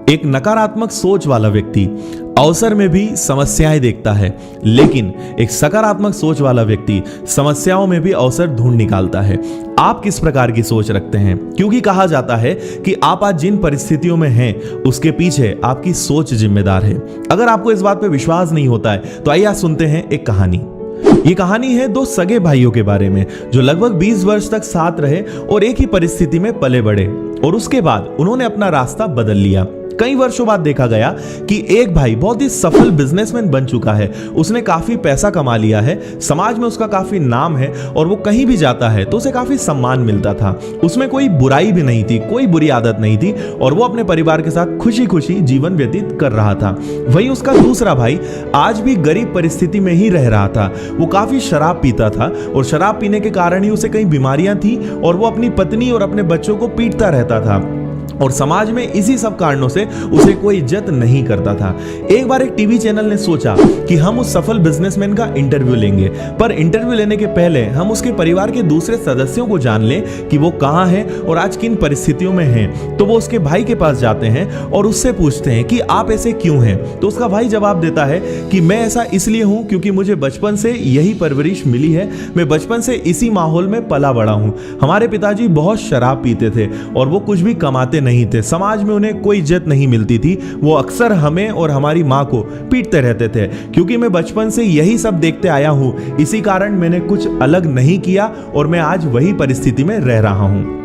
एक नकारात्मक सोच वाला व्यक्ति अवसर में भी समस्याएं देखता है, लेकिन एक सकारात्मक सोच वाला व्यक्ति समस्याओं में भी अवसर ढूंढ निकालता है। आप किस प्रकार की सोच रखते हैं? क्योंकि कहा जाता है कि आप आज जिन परिस्थितियों में हैं उसके पीछे आपकी सोच जिम्मेदार है। अगर आपको इस बात पे विश्वास नहीं होता है तो आइए आज सुनते हैं एक कहानी। ये कहानी है दो सगे भाइयों के बारे में जो लगभग 20 वर्ष तक साथ रहे और एक ही परिस्थिति में पले बढ़े, और उसके बाद उन्होंने अपना रास्ता बदल लिया। कई वर्षों बाद देखा गया कि एक भाई बहुत ही सफल बिजनेसमैन बन चुका है, उसने काफी पैसा कमा लिया है, समाज में उसका काफी नाम है और वो कहीं भी जाता है तो उसे काफी सम्मान मिलता था। उसमें कोई बुराई भी नहीं थी, कोई बुरी आदत नहीं थी और वो अपने परिवार के साथ खुशी खुशी जीवन व्यतीत कर रहा था। वहीं उसका दूसरा भाई आज भी गरीब परिस्थिति में ही रह रहा था। वो काफी शराब पीता था और शराब पीने के कारण ही उसे कई बीमारियां थी और वो अपनी पत्नी और अपने बच्चों को पीटता रहता था और समाज में इसी सब कारणों से उसे कोई इज्जत नहीं करता था। एक बार एक टीवी चैनल ने सोचा कि हम उस सफल बिजनेसमैन का इंटरव्यू लेंगे, पर इंटरव्यू लेने के पहले हम उसके परिवार के दूसरे सदस्यों को जान लें कि वो कहाँ हैं और आज किन परिस्थितियों में हैं। तो वो उसके भाई के पास जाते हैं और उससे पूछते हैं कि आप ऐसे क्यों हैं। तो उसका भाई जवाब देता है कि मैं ऐसा इसलिए हूं क्योंकि मुझे बचपन से यही परवरिश मिली है, मैं बचपन से इसी माहौल में पला बड़ा हूं। हमारे पिताजी बहुत शराब पीते थे और वो कुछ भी कमाते नहीं थे, समाज में उन्हें कोई इज्जत नहीं मिलती थी, वो अक्सर हमें और हमारी मां को पीटते रहते थे। क्योंकि मैं बचपन से यही सब देखते आया हूं, इसी कारण मैंने कुछ अलग नहीं किया और मैं आज वही परिस्थिति में रह रहा हूं।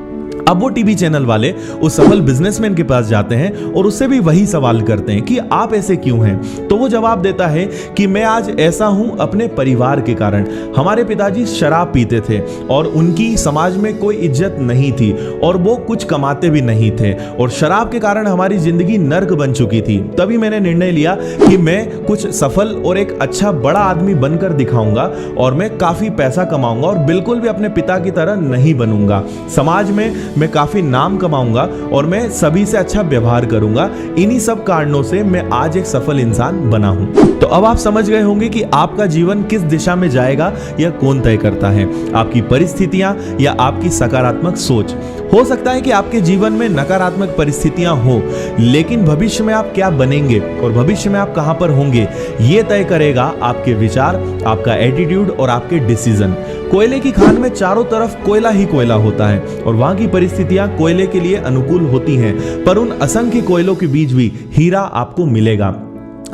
अब वो टीवी चैनल वाले उस सफल बिजनेसमैन के पास जाते हैं और उससे भी वही सवाल करते हैं कि आप ऐसे क्यों हैं। तो वो जवाब देता है कि मैं आज ऐसा हूं अपने परिवार के कारण। हमारे पिताजी शराब पीते थे और उनकी समाज में कोई इज्जत नहीं थी और वो कुछ कमाते भी नहीं थे और शराब के कारण हमारी जिंदगी नर्क बन चुकी थी। तभी मैंने निर्णय लिया कि मैं कुछ सफल और एक अच्छा बड़ा आदमी बनकर दिखाऊंगा और मैं काफी पैसा कमाऊंगा और बिल्कुल भी अपने पिता की तरह नहीं बनूंगा। समाज में मैं काफी नाम कमाऊंगा और मैं सभी से अच्छा व्यवहार करूंगा। इन्हीं सब कारणों से मैं आज एक सफल इंसान बना हूं। तो अब आप समझ गए होंगे कि आपका जीवन किस दिशा में जाएगा यह कौन तय करता है, आपकी परिस्थितियां या आपकी सकारात्मक सोच। हो सकता है कि आपके जीवन में नकारात्मक परिस्थितियां हो, लेकिन भविष्य में आप क्या बनेंगे और भविष्य में आप कहां पर होंगे यह तय करेगा आपके विचार, आपका एटीट्यूड और आपके डिसीजन। कोयले की खान में चारों तरफ कोयला ही कोयला होता है और वहां की परिस्थितियां कोयले के लिए अनुकूल होती हैं, पर उन असंख्य कोयलों के बीच भी हीरा आपको मिलेगा।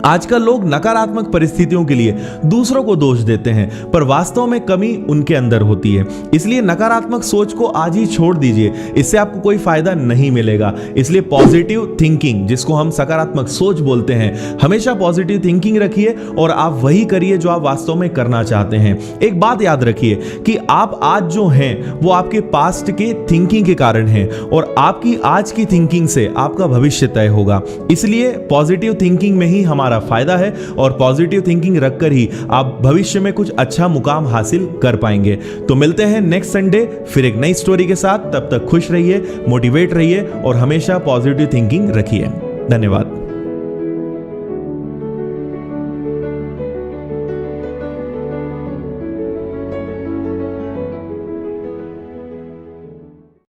आजकल लोग नकारात्मक परिस्थितियों के लिए दूसरों को दोष देते हैं, पर वास्तव में कमी उनके अंदर होती है। इसलिए नकारात्मक सोच को आज ही छोड़ दीजिए, इससे आपको कोई फायदा नहीं मिलेगा। इसलिए पॉजिटिव थिंकिंग, जिसको हम सकारात्मक सोच बोलते हैं, हमेशा पॉजिटिव थिंकिंग रखिए और आप वही करिए जो आप वास्तव में करना चाहते हैं। एक बात याद रखिए कि आप आज जो हैं वो आपके पास्ट के थिंकिंग के कारण है और आपकी आज की थिंकिंग से आपका भविष्य तय होगा। इसलिए पॉजिटिव थिंकिंग में ही हमारा फायदा है और पॉजिटिव थिंकिंग रखकर ही आप भविष्य में कुछ अच्छा मुकाम हासिल कर पाएंगे। तो मिलते हैं नेक्स्ट संडे फिर एक नई स्टोरी के साथ। तब तक खुश रहिए, मोटिवेट रहिए और हमेशा पॉजिटिव थिंकिंग रखिए। धन्यवाद।